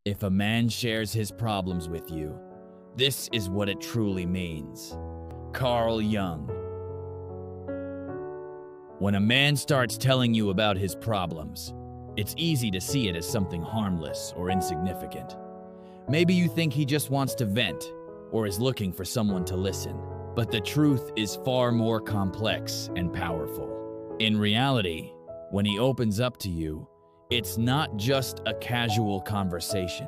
If a man shares his problems with you, this is what it truly means. Carl Jung. When a man starts telling you about his problems, it's easy to see it as something harmless or insignificant. Maybe you think he just wants to vent or is looking for someone to listen. But the truth is far more complex and powerful. In reality, when he opens up to you, it's not just a casual conversation.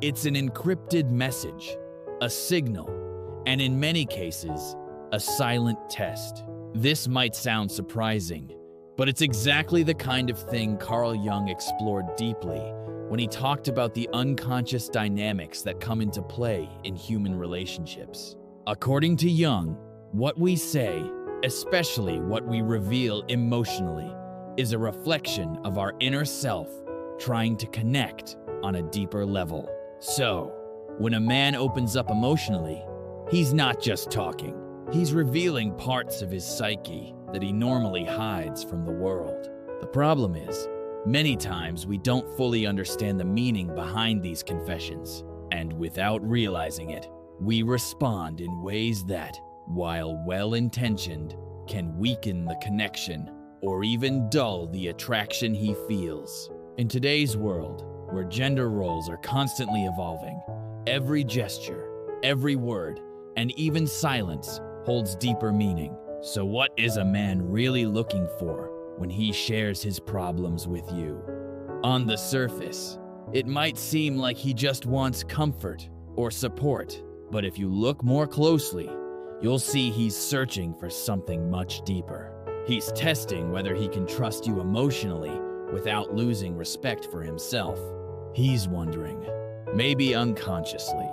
It's an encrypted message, a signal, and in many cases, a silent test. This might sound surprising, but it's exactly the kind of thing Carl Jung explored deeply when he talked about the unconscious dynamics that come into play in human relationships. According to Jung, what we say, especially what we reveal emotionally, is a reflection of our inner self trying to connect on a deeper level. So, when a man opens up emotionally, he's not just talking. He's revealing parts of his psyche that he normally hides from the world. The problem is, many times we don't fully understand the meaning behind these confessions, and without realizing it, we respond in ways that, while well-intentioned, can weaken the connection or even dull the attraction he feels. In today's world, where gender roles are constantly evolving, every gesture, every word, and even silence holds deeper meaning. So what is a man really looking for when he shares his problems with you? On the surface, it might seem like he just wants comfort or support, but if you look more closely, you'll see he's searching for something much deeper. He's testing whether he can trust you emotionally without losing respect for himself. He's wondering, maybe unconsciously,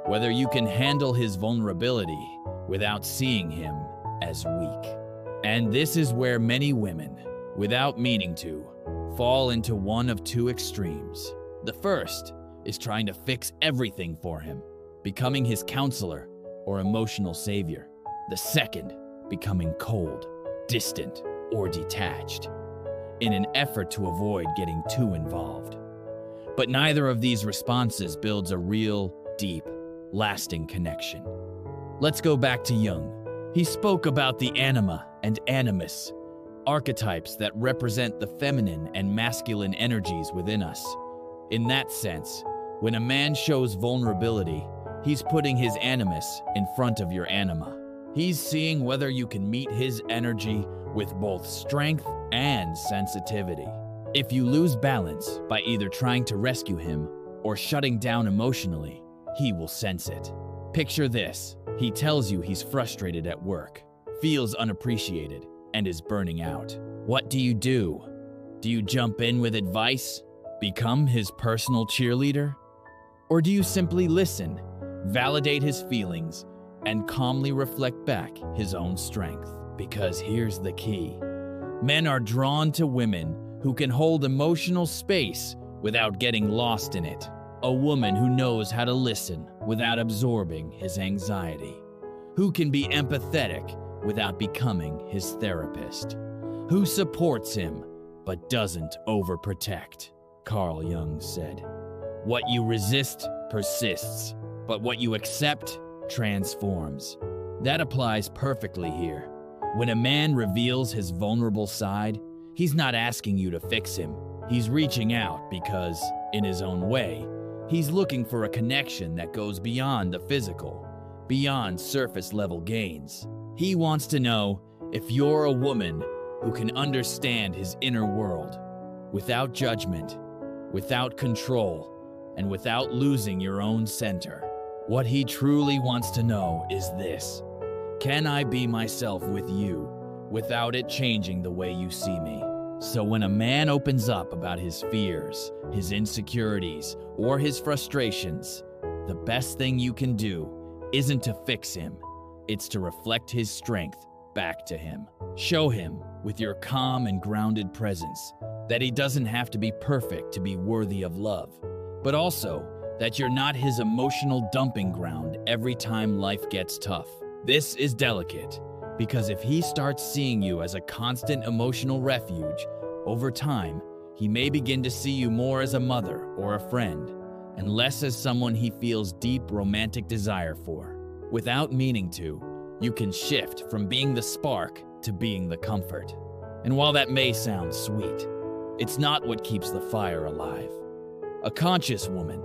whether you can handle his vulnerability without seeing him as weak. And this is where many women, without meaning to, fall into one of two extremes. The first is trying to fix everything for him, becoming his counselor or emotional savior. The second, becoming cold, distant, or detached, in an effort to avoid getting too involved. But neither of these responses builds a real, deep, lasting connection. Let's go back to Jung. He spoke about the anima and animus, archetypes that represent the feminine and masculine energies within us. In that sense, when a man shows vulnerability, he's putting his animus in front of your anima. He's seeing whether you can meet his energy with both strength and sensitivity. If you lose balance by either trying to rescue him or shutting down emotionally, he will sense it. Picture this. He tells you he's frustrated at work, feels unappreciated, and is burning out. What do? Do you jump in with advice? Become his personal cheerleader? Or do you simply listen, validate his feelings, and calmly reflect back his own strength? Because here's the key. Men are drawn to women who can hold emotional space without getting lost in it. A woman who knows how to listen without absorbing his anxiety. Who can be empathetic without becoming his therapist. Who supports him but doesn't overprotect. Carl Jung said, "What you resist persists, but what you accept transforms." That applies perfectly here. When a man reveals his vulnerable side, he's not asking you to fix him. He's reaching out because, in his own way, he's looking for a connection that goes beyond the physical, beyond surface-level gains. He wants to know if you're a woman who can understand his inner world, without judgment, without control, and without losing your own center. What he truly wants to know is this: can I be myself with you without it changing the way you see me? So when a man opens up about his fears, his insecurities, or his frustrations, the best thing you can do isn't to fix him, it's to reflect his strength back to him. Show him, with your calm and grounded presence, that he doesn't have to be perfect to be worthy of love, but also that you're not his emotional dumping ground every time life gets tough. This is delicate, because if he starts seeing you as a constant emotional refuge, over time, he may begin to see you more as a mother or a friend, and less as someone he feels deep romantic desire for. Without meaning to, you can shift from being the spark to being the comfort. And while that may sound sweet, it's not what keeps the fire alive. A conscious woman,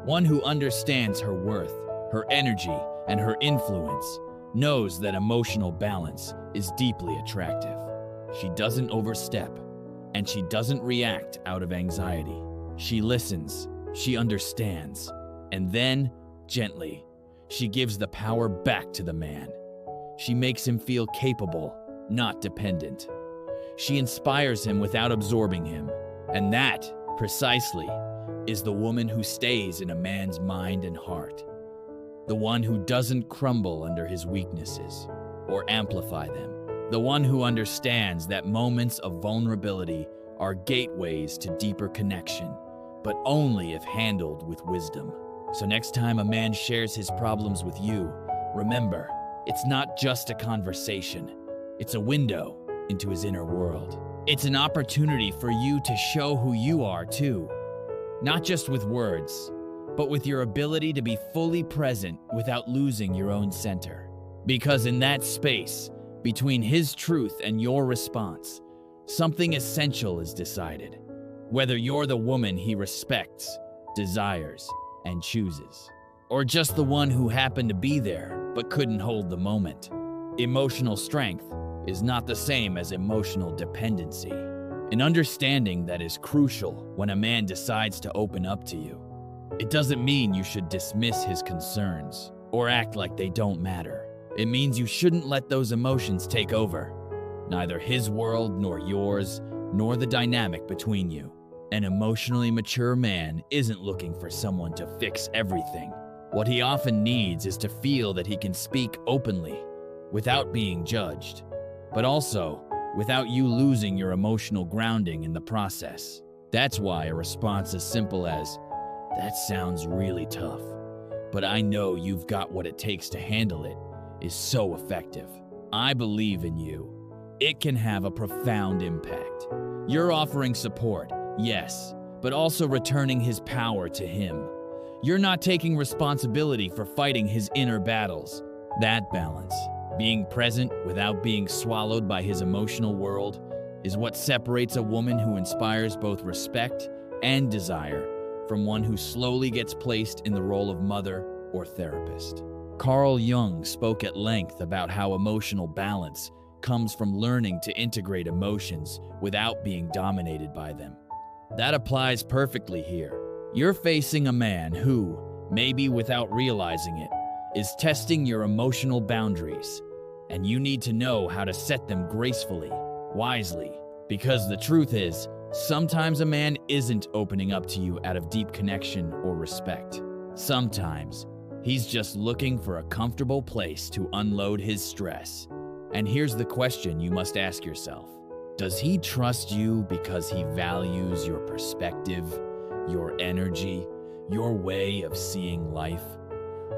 one who understands her worth, her energy, and her influence, knows that emotional balance is deeply attractive. She doesn't overstep, and she doesn't react out of anxiety. She listens, she understands, and then, gently, she gives the power back to the man. She makes him feel capable, not dependent. She inspires him without absorbing him, and that, precisely, is the woman who stays in a man's mind and heart. The one who doesn't crumble under his weaknesses or amplify them. The one who understands that moments of vulnerability are gateways to deeper connection, but only if handled with wisdom. So next time a man shares his problems with you, remember, it's not just a conversation. It's a window into his inner world. It's an opportunity for you to show who you are too. Not just with words, but with your ability to be fully present without losing your own center. Because in that space, between his truth and your response, something essential is decided. Whether you're the woman he respects, desires, and chooses, or just the one who happened to be there but couldn't hold the moment. Emotional strength is not the same as emotional dependency. An understanding that is crucial when a man decides to open up to you. It doesn't mean you should dismiss his concerns or act like they don't matter. It means you shouldn't let those emotions take over. Neither his world nor yours, nor the dynamic between you. An emotionally mature man isn't looking for someone to fix everything. What he often needs is to feel that he can speak openly without being judged, but also without you losing your emotional grounding in the process. That's why a response as simple as, "That sounds really tough, but I know you've got what it takes to handle it," is so effective. "I believe in you." It can have a profound impact. You're offering support, yes, but also returning his power to him. You're not taking responsibility for fighting his inner battles. That balance, being present without being swallowed by his emotional world, is what separates a woman who inspires both respect and desire from one who slowly gets placed in the role of mother or therapist. Carl Jung spoke at length about how emotional balance comes from learning to integrate emotions without being dominated by them. That applies perfectly here. You're facing a man who, maybe without realizing it, is testing your emotional boundaries, and you need to know how to set them gracefully, wisely, because the truth is, sometimes a man isn't opening up to you out of deep connection or respect. Sometimes, he's just looking for a comfortable place to unload his stress. And here's the question you must ask yourself. Does he trust you because he values your perspective, your energy, your way of seeing life?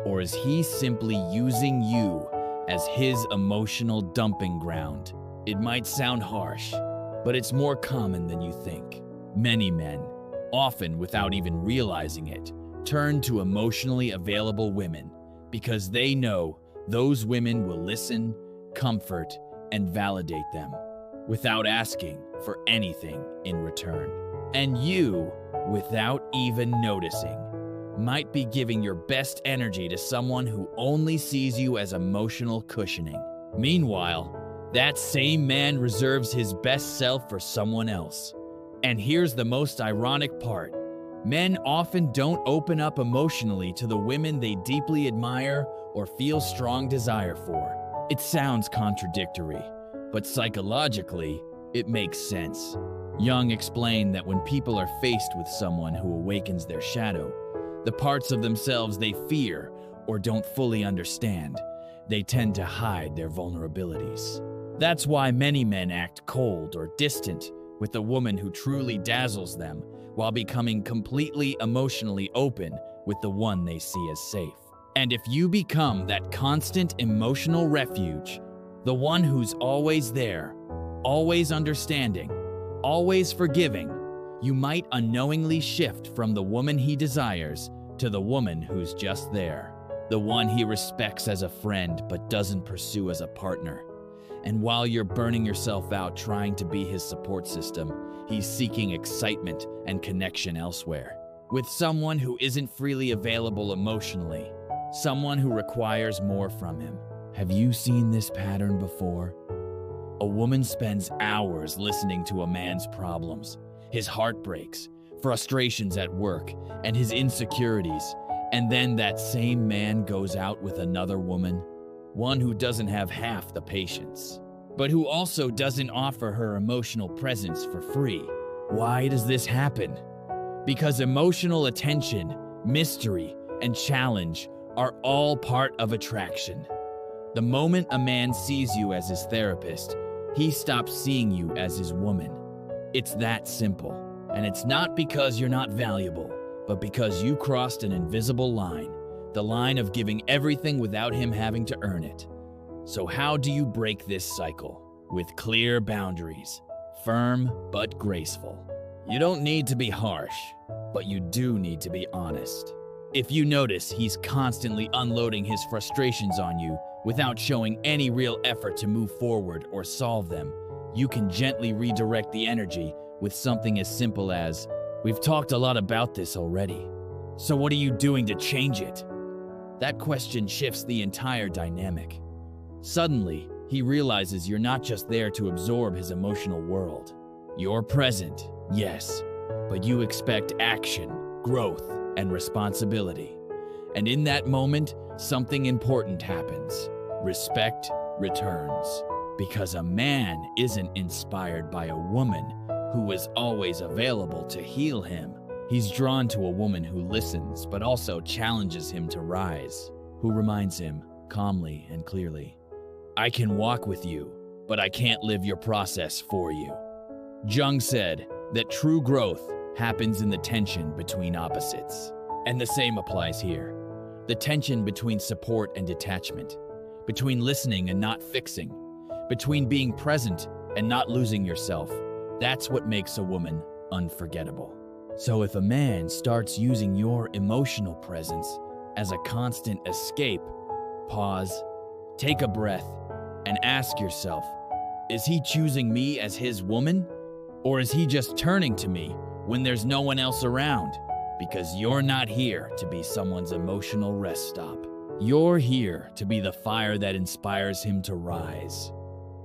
Or is he simply using you as his emotional dumping ground? It might sound harsh, but it's more common than you think. Many men, often without even realizing it, turn to emotionally available women because they know those women will listen, comfort, and validate them without asking for anything in return. And you, without even noticing, might be giving your best energy to someone who only sees you as emotional cushioning. Meanwhile, that same man reserves his best self for someone else. And here's the most ironic part. Men often don't open up emotionally to the women they deeply admire or feel strong desire for. It sounds contradictory, but psychologically, it makes sense. Jung explained that when people are faced with someone who awakens their shadow, the parts of themselves they fear or don't fully understand, they tend to hide their vulnerabilities. That's why many men act cold or distant with the woman who truly dazzles them, while becoming completely emotionally open with the one they see as safe. And if you become that constant emotional refuge, the one who's always there, always understanding, always forgiving, You might unknowingly shift from the woman he desires to the woman who's just there, the one he respects as a friend but doesn't pursue as a partner. And while you're burning yourself out trying to be his support system, he's seeking excitement and connection elsewhere, with someone who isn't freely available emotionally, someone who requires more from him. Have you seen this pattern before? A woman spends hours listening to a man's problems, his heartbreaks, frustrations at work, and his insecurities, and then that same man goes out with another woman, one who doesn't have half the patience, but who also doesn't offer her emotional presence for free. Why does this happen? Because emotional attention, mystery, and challenge are all part of attraction. The moment a man sees you as his therapist, he stops seeing you as his woman. It's that simple. And it's not because you're not valuable, but because you crossed an invisible line, the line of giving everything without him having to earn it. So how do you break this cycle? With clear boundaries, firm but graceful. You don't need to be harsh, but you do need to be honest. If you notice he's constantly unloading his frustrations on you without showing any real effort to move forward or solve them, you can gently redirect the energy with something as simple as, "We've talked a lot about this already, so what are you doing to change it?" That question shifts the entire dynamic. Suddenly, he realizes you're not just there to absorb his emotional world. You're present, yes, but you expect action, growth, and responsibility. And in that moment, something important happens. Respect returns. Because a man isn't inspired by a woman who is always available to heal him. He's drawn to a woman who listens but also challenges him to rise, who reminds him calmly and clearly, "I can walk with you, but I can't live your process for you." Jung said that true growth happens in the tension between opposites. And the same applies here. The tension between support and detachment, between listening and not fixing, between being present and not losing yourself. That's what makes a woman unforgettable. So if a man starts using your emotional presence as a constant escape, pause, take a breath, and ask yourself, is he choosing me as his woman? Or is he just turning to me when there's no one else around? Because you're not here to be someone's emotional rest stop. You're here to be the fire that inspires him to rise.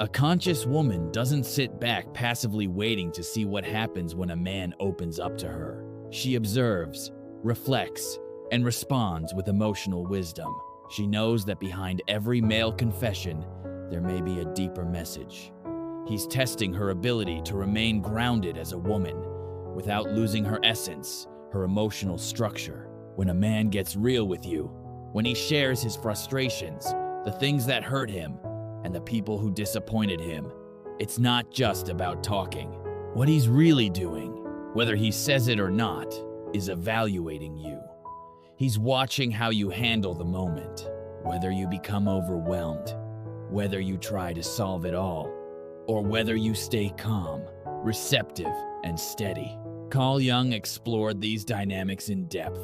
A conscious woman doesn't sit back passively waiting to see what happens when a man opens up to her. She observes, reflects, and responds with emotional wisdom. She knows that behind every male confession, there may be a deeper message. He's testing her ability to remain grounded as a woman without losing her essence, her emotional structure. When a man gets real with you, when he shares his frustrations, the things that hurt him, and the people who disappointed him, it's not just about talking. What he's really doing, whether he says it or not, is evaluating you. He's watching how you handle the moment, whether you become overwhelmed, whether you try to solve it all, or whether you stay calm, receptive, and steady. Carl Jung explored these dynamics in depth,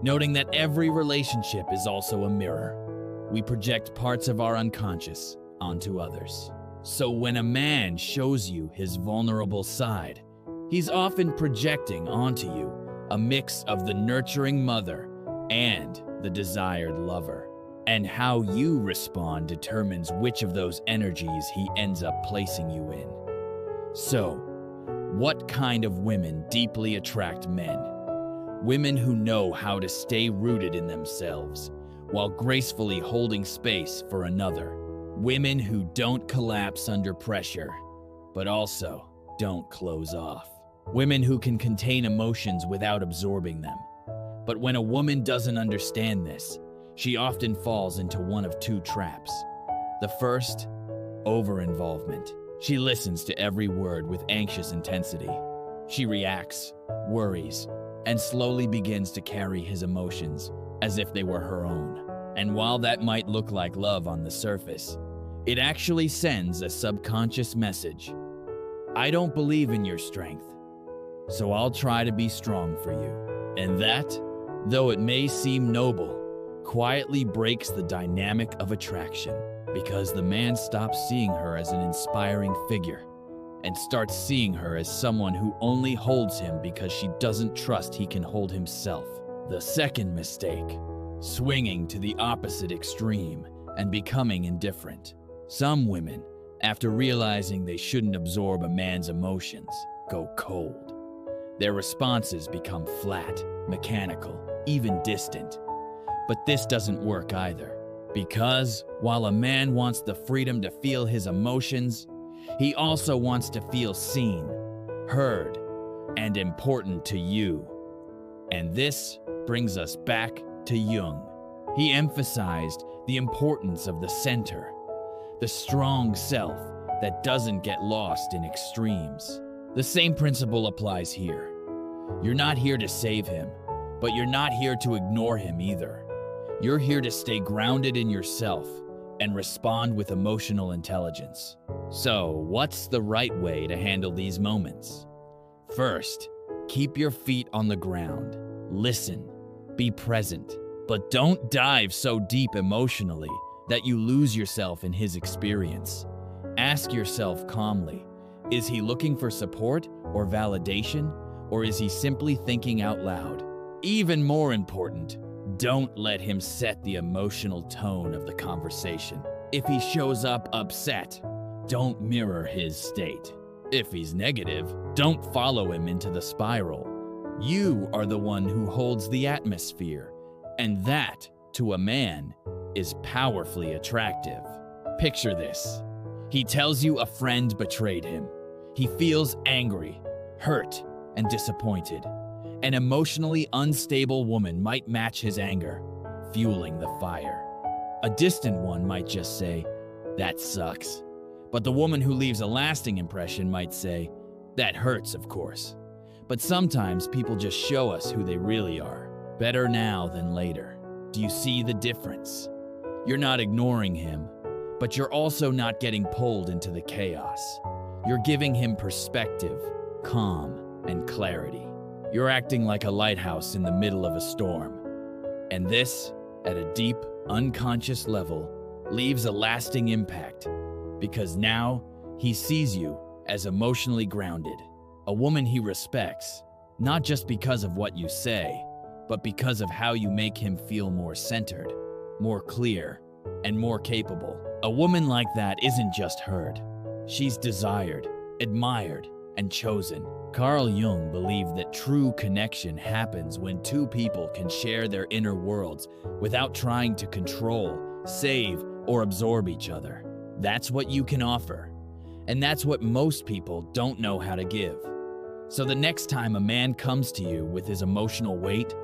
noting that every relationship is also a mirror. We project parts of our unconscious onto others. So when a man shows you his vulnerable side, he's often projecting onto you a mix of the nurturing mother and the desired lover. And how you respond determines which of those energies he ends up placing you in. So, what kind of women deeply attract men? Women who know how to stay rooted in themselves while gracefully holding space for another. Women who don't collapse under pressure, but also don't close off. Women who can contain emotions without absorbing them. But when a woman doesn't understand this, she often falls into one of two traps. The first, over-involvement. She listens to every word with anxious intensity. She reacts, worries, and slowly begins to carry his emotions as if they were her own. And while that might look like love on the surface, it actually sends a subconscious message. I don't believe in your strength. so I'll try to be strong for you. And that, though it may seem noble, quietly breaks the dynamic of attraction, because the man stops seeing her as an inspiring figure and starts seeing her as someone who only holds him because she doesn't trust he can hold himself. The second mistake, swinging to the opposite extreme and becoming indifferent. Some women, after realizing they shouldn't absorb a man's emotions, go cold. Their responses become flat, mechanical, even distant. But this doesn't work either, because while a man wants the freedom to feel his emotions, he also wants to feel seen, heard, and important to you. And this brings us back to Jung. He emphasized the importance of the center, the strong self that doesn't get lost in extremes. The same principle applies here. You're not here to save him, but you're not here to ignore him either. You're here to stay grounded in yourself and respond with emotional intelligence. So, what's the right way to handle these moments? First, keep your feet on the ground. Listen, be present, but don't dive so deep emotionally that you lose yourself in his experience. Ask yourself calmly, is he looking for support or validation, or is he simply thinking out loud? Even more important, don't let him set the emotional tone of the conversation. If he shows up upset, don't mirror his state. If he's negative, don't follow him into the spiral. You are the one who holds the atmosphere, and that, to a man, is powerfully attractive. Picture this. He tells you a friend betrayed him. He feels angry, hurt, and disappointed. An emotionally unstable woman might match his anger, fueling the fire. A distant one might just say, "That sucks." But the woman who leaves a lasting impression might say, "That hurts, of course." But sometimes people just show us who they really are. Better now than later. Do you see the difference? You're not ignoring him, but you're also not getting pulled into the chaos. You're giving him perspective, calm, and clarity. You're acting like a lighthouse in the middle of a storm. And this, at a deep, unconscious level, leaves a lasting impact, because now he sees you as emotionally grounded, a woman he respects, not just because of what you say, but because of how you make him feel more centered, more clear, and more capable. A woman like that isn't just heard. She's desired, admired, and chosen. Carl Jung believed that true connection happens when two people can share their inner worlds without trying to control, save, or absorb each other. That's what you can offer, and that's what most people don't know how to give. So the next time a man comes to you with his emotional weight,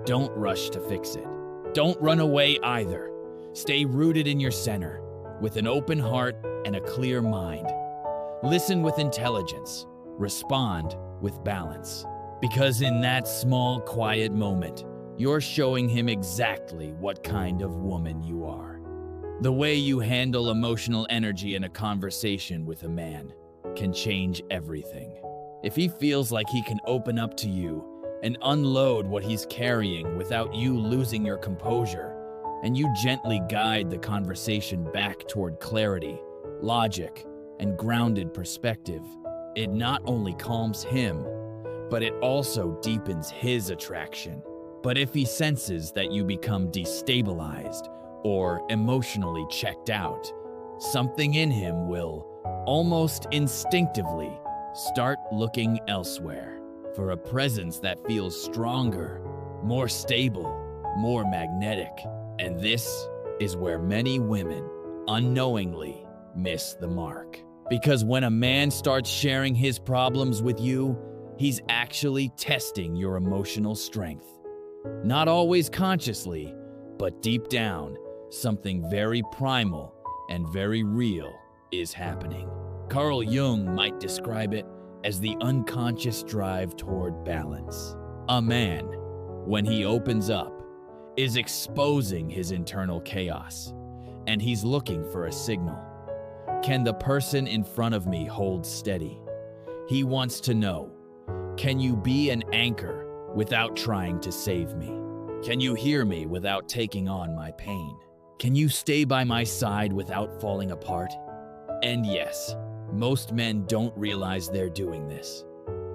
don't rush to fix it. Don't run away either. Stay rooted in your center, with an open heart and a clear mind. Listen with intelligence. Respond with balance. Because in that small, quiet moment, you're showing him exactly what kind of woman you are. The way you handle emotional energy in a conversation with a man can change everything. If he feels like he can open up to you and unload what he's carrying without you losing your composure, and you gently guide the conversation back toward clarity, logic, and grounded perspective, it not only calms him, but it also deepens his attraction. But if he senses that you become destabilized or emotionally checked out, something in him will, almost instinctively, start looking elsewhere for a presence that feels stronger, more stable, more magnetic. And this is where many women unknowingly miss the mark. Because when a man starts sharing his problems with you, he's actually testing your emotional strength. Not always consciously, but deep down, something very primal and very real is happening. Carl Jung might describe it as the unconscious drive toward balance. A man, when he opens up, is exposing his internal chaos, and he's looking for a signal. Can the person in front of me hold steady? He wants to know, Can you be an anchor without trying to save me? Can you hear me without taking on my pain? Can you stay by my side without falling apart? And yes, most men don't realize they're doing this,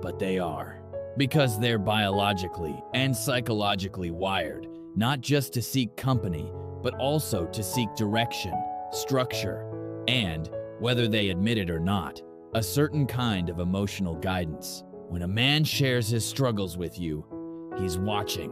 but they are. Because they're biologically and psychologically wired, not just to seek company, but also to seek direction, structure, and, whether they admit it or not, a certain kind of emotional guidance. When a man shares his struggles with you, he's watching,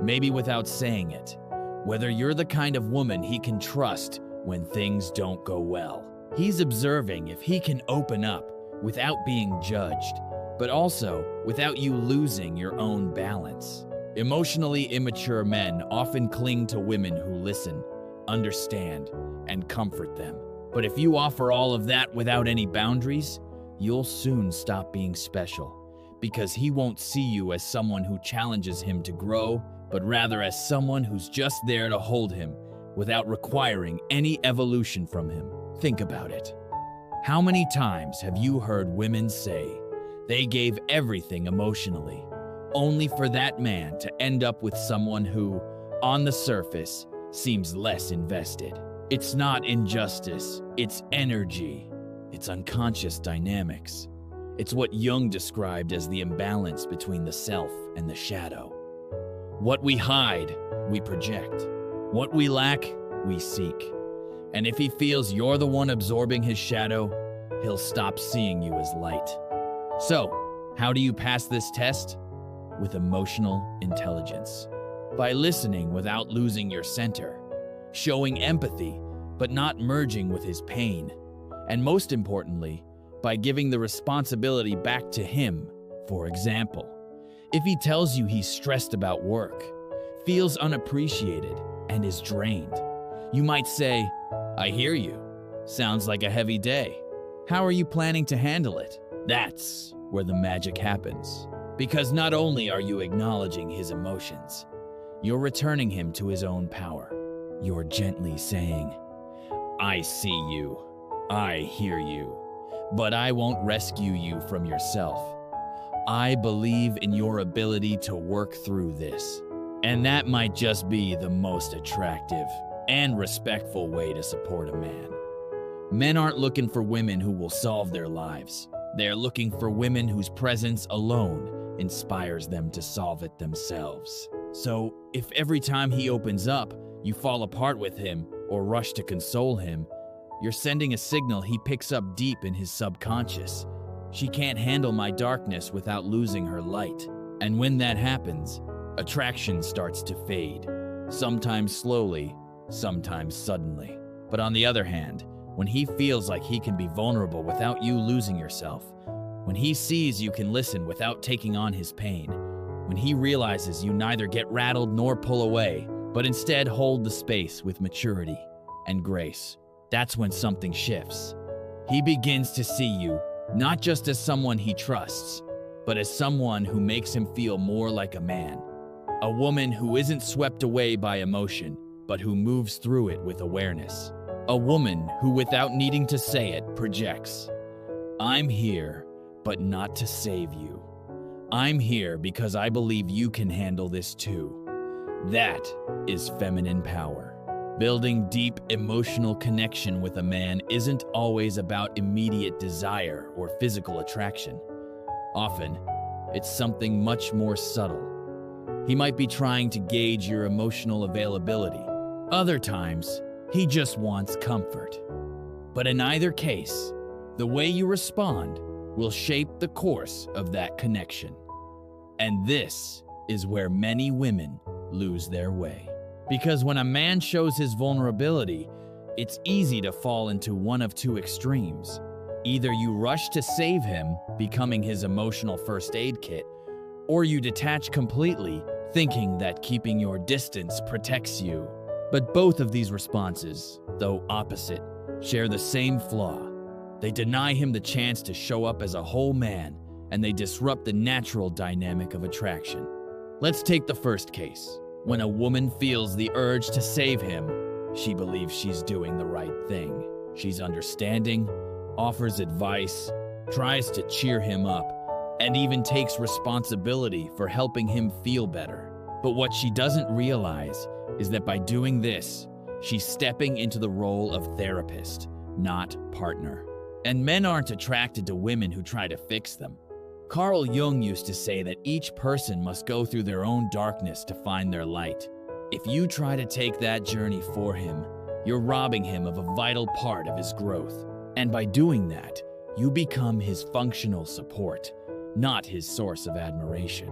maybe without saying it, whether you're the kind of woman he can trust when things don't go well. He's observing if he can open up without being judged, but also without you losing your own balance. Emotionally immature men often cling to women who listen, understand, and comfort them. But if you offer all of that without any boundaries, you'll soon stop being special, because he won't see you as someone who challenges him to grow, but rather as someone who's just there to hold him without requiring any evolution from him. Think about it. How many times have you heard women say they gave everything emotionally, only for that man to end up with someone who, on the surface, seems less invested? It's not injustice, it's energy. It's unconscious dynamics. It's what Jung described as the imbalance between the self and the shadow. What we hide, we project. What we lack, we seek. And if he feels you're the one absorbing his shadow, he'll stop seeing you as light. So, how do you pass this test? With emotional intelligence. By listening without losing your center, showing empathy, but not merging with his pain, and most importantly, by giving the responsibility back to him. For example, if he tells you he's stressed about work, feels unappreciated, and is drained, you might say, "I hear you. Sounds like a heavy day. How are you planning to handle it?" That's where the magic happens. Because not only are you acknowledging his emotions, you're returning him to his own power. You're gently saying, "I see you. I hear you. But I won't rescue you from yourself. I believe in your ability to work through this." And that might just be the most attractive and respectful way to support a man. Men aren't looking for women who will solve their lives. They're looking for women whose presence alone inspires them to solve it themselves. So, if every time he opens up, you fall apart with him or rush to console him, you're sending a signal he picks up deep in his subconscious. She can't handle my darkness without losing her light. And when that happens, attraction starts to fade. Sometimes slowly, sometimes suddenly. But on the other hand, when he feels like he can be vulnerable without you losing yourself, when he sees you can listen without taking on his pain, when he realizes you neither get rattled nor pull away, but instead hold the space with maturity and grace, that's when something shifts. He begins to see you not just as someone he trusts, but as someone who makes him feel more like a man. A woman who isn't swept away by emotion, but who moves through it with awareness. A woman who, without needing to say it, projects, "I'm here, but not to save you. I'm here because I believe you can handle this too." That is feminine power. Building deep emotional connection with a man isn't always about immediate desire or physical attraction. Often, it's something much more subtle. He might be trying to gauge your emotional availability. Other times, he just wants comfort. But in either case, the way you respond will shape the course of that connection. And this is where many women lose their way. Because when a man shows his vulnerability, it's easy to fall into one of two extremes. Either you rush to save him, becoming his emotional first aid kit, or you detach completely, thinking that keeping your distance protects you. But both of these responses, though opposite, share the same flaw. They deny him the chance to show up as a whole man, and they disrupt the natural dynamic of attraction. Let's take the first case. When a woman feels the urge to save him, she believes she's doing the right thing. She's understanding, offers advice, tries to cheer him up, and even takes responsibility for helping him feel better. But what she doesn't realize is that by doing this, she's stepping into the role of therapist, not partner. And men aren't attracted to women who try to fix them. Carl Jung used to say that each person must go through their own darkness to find their light. If you try to take that journey for him, you're robbing him of a vital part of his growth. And by doing that, you become his functional support, not his source of admiration.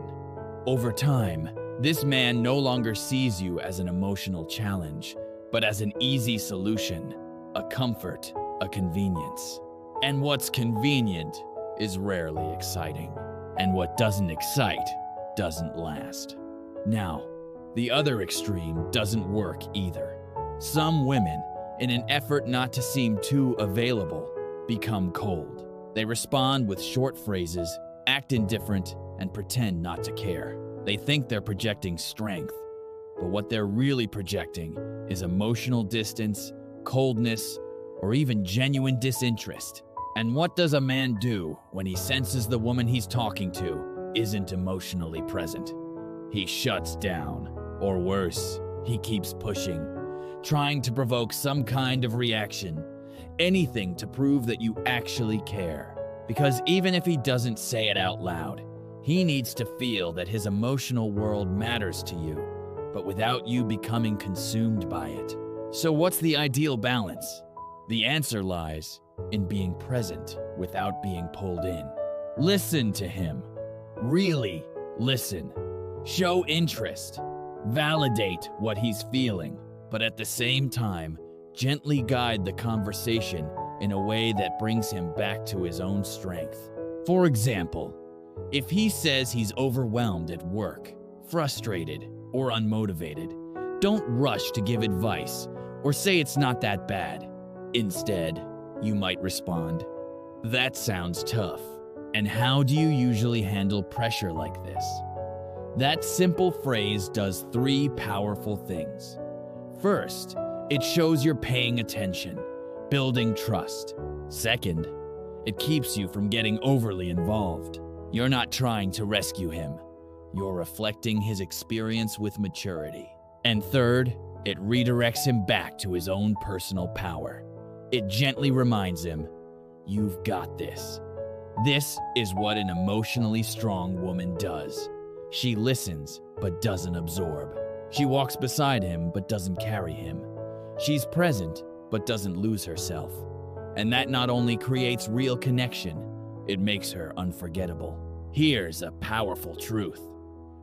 Over time, this man no longer sees you as an emotional challenge, but as an easy solution, a comfort, a convenience. And what's convenient is rarely exciting. And what doesn't excite doesn't last. Now, the other extreme doesn't work either. Some women, in an effort not to seem too available, become cold. They respond with short phrases, act indifferent, and pretend not to care. They think they're projecting strength, but what they're really projecting is emotional distance, coldness, or even genuine disinterest. And what does a man do when he senses the woman he's talking to isn't emotionally present? He shuts down, or worse, he keeps pushing, trying to provoke some kind of reaction, anything to prove that you actually care. Because even if he doesn't say it out loud, he needs to feel that his emotional world matters to you, but without you becoming consumed by it. So what's the ideal balance? The answer lies in being present without being pulled in. Listen to him. Really listen. Show interest. Validate what he's feeling, but at the same time, gently guide the conversation in a way that brings him back to his own strength. For example, if he says he's overwhelmed at work, frustrated, or unmotivated, don't rush to give advice or say it's not that bad. Instead, you might respond, "That sounds tough. And how do you usually handle pressure like this?" That simple phrase does 3 powerful things. First, it shows you're paying attention, building trust. Second, it keeps you from getting overly involved. You're not trying to rescue him. You're reflecting his experience with maturity. And third, it redirects him back to his own personal power. It gently reminds him, "You've got this." This is what an emotionally strong woman does. She listens, but doesn't absorb. She walks beside him, but doesn't carry him. She's present, but doesn't lose herself. And that not only creates real connection, it makes her unforgettable. Here's a powerful truth.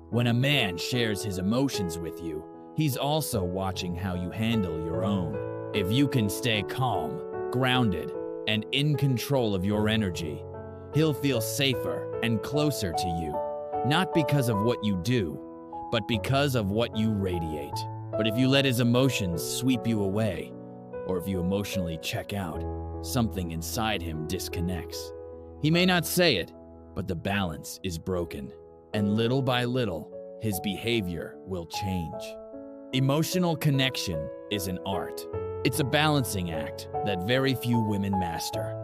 When a man shares his emotions with you, he's also watching how you handle your own. If you can stay calm, grounded, and in control of your energy, he'll feel safer and closer to you, not because of what you do, but because of what you radiate. But if you let his emotions sweep you away, or if you emotionally check out, something inside him disconnects. He may not say it, but the balance is broken, and little by little, his behavior will change. Emotional connection is an art. It's a balancing act that very few women master.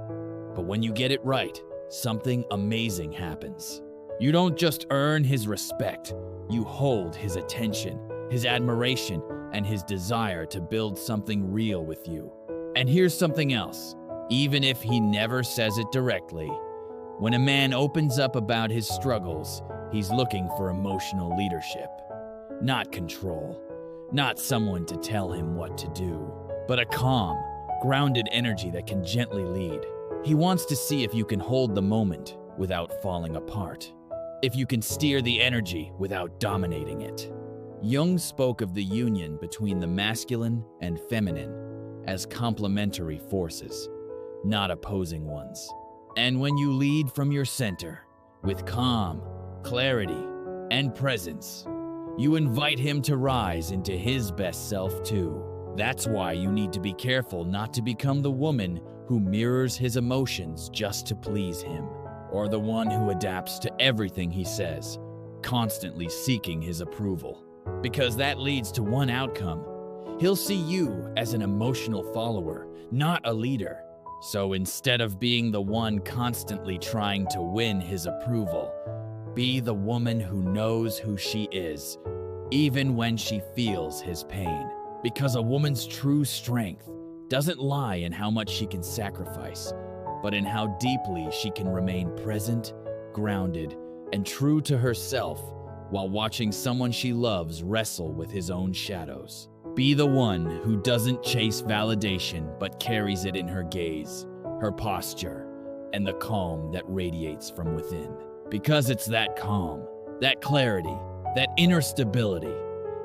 But when you get it right, something amazing happens. You don't just earn his respect, you hold his attention, his admiration, and his desire to build something real with you. And here's something else. Even if he never says it directly, when a man opens up about his struggles, he's looking for emotional leadership. Not control, not someone to tell him what to do, but a calm, grounded energy that can gently lead. He wants to see if you can hold the moment without falling apart, if you can steer the energy without dominating it. Jung spoke of the union between the masculine and feminine as complementary forces, not opposing ones. And when you lead from your center, with calm, clarity, and presence, you invite him to rise into his best self too. That's why you need to be careful not to become the woman who mirrors his emotions just to please him, or the one who adapts to everything he says, constantly seeking his approval. Because that leads to one outcome. He'll see you as an emotional follower, not a leader. So instead of being the one constantly trying to win his approval, be the woman who knows who she is, even when she feels his pain. Because a woman's true strength doesn't lie in how much she can sacrifice, but in how deeply she can remain present, grounded, and true to herself while watching someone she loves wrestle with his own shadows. Be the one who doesn't chase validation but carries it in her gaze, her posture, and the calm that radiates from within. Because it's that calm, that clarity, that inner stability,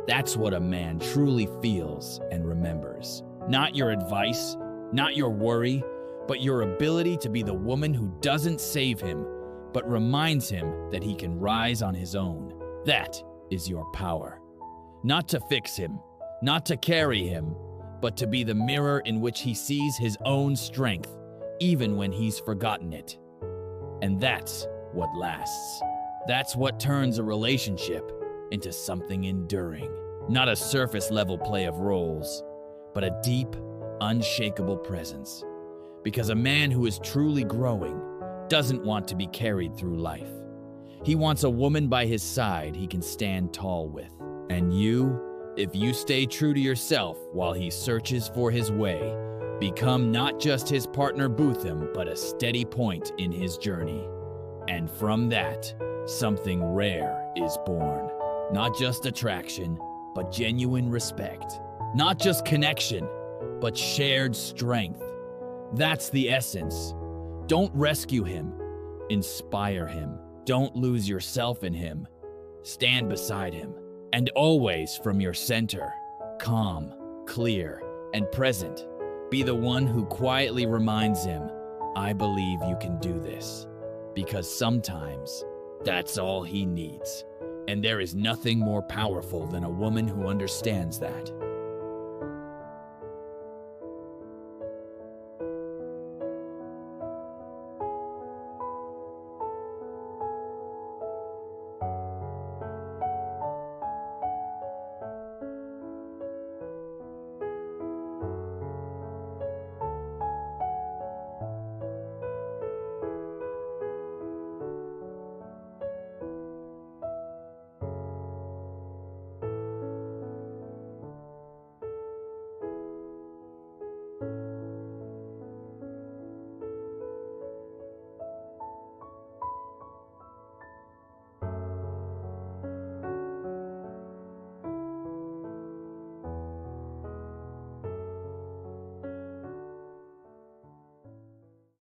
that's what a man truly feels and remembers. Not your advice, not your worry, but your ability to be the woman who doesn't save him, but reminds him that he can rise on his own. That is your power. Not to fix him, not to carry him, but to be the mirror in which he sees his own strength, even when he's forgotten it. And that's what lasts. That's what turns a relationship into something enduring. Not a surface-level play of roles, but a deep, unshakable presence. Because a man who is truly growing doesn't want to be carried through life. He wants a woman by his side he can stand tall with. And you, if you stay true to yourself while he searches for his way, become not just his partner Botham, but a steady point in his journey. And from that, something rare is born. Not just attraction, but genuine respect. Not just connection, but shared strength. That's the essence. Don't rescue him. Inspire him. Don't lose yourself in him. Stand beside him. And always from your center, calm, clear, and present, be the one who quietly reminds him, I believe you can do this. Because sometimes, that's all he needs. And there is nothing more powerful than a woman who understands that.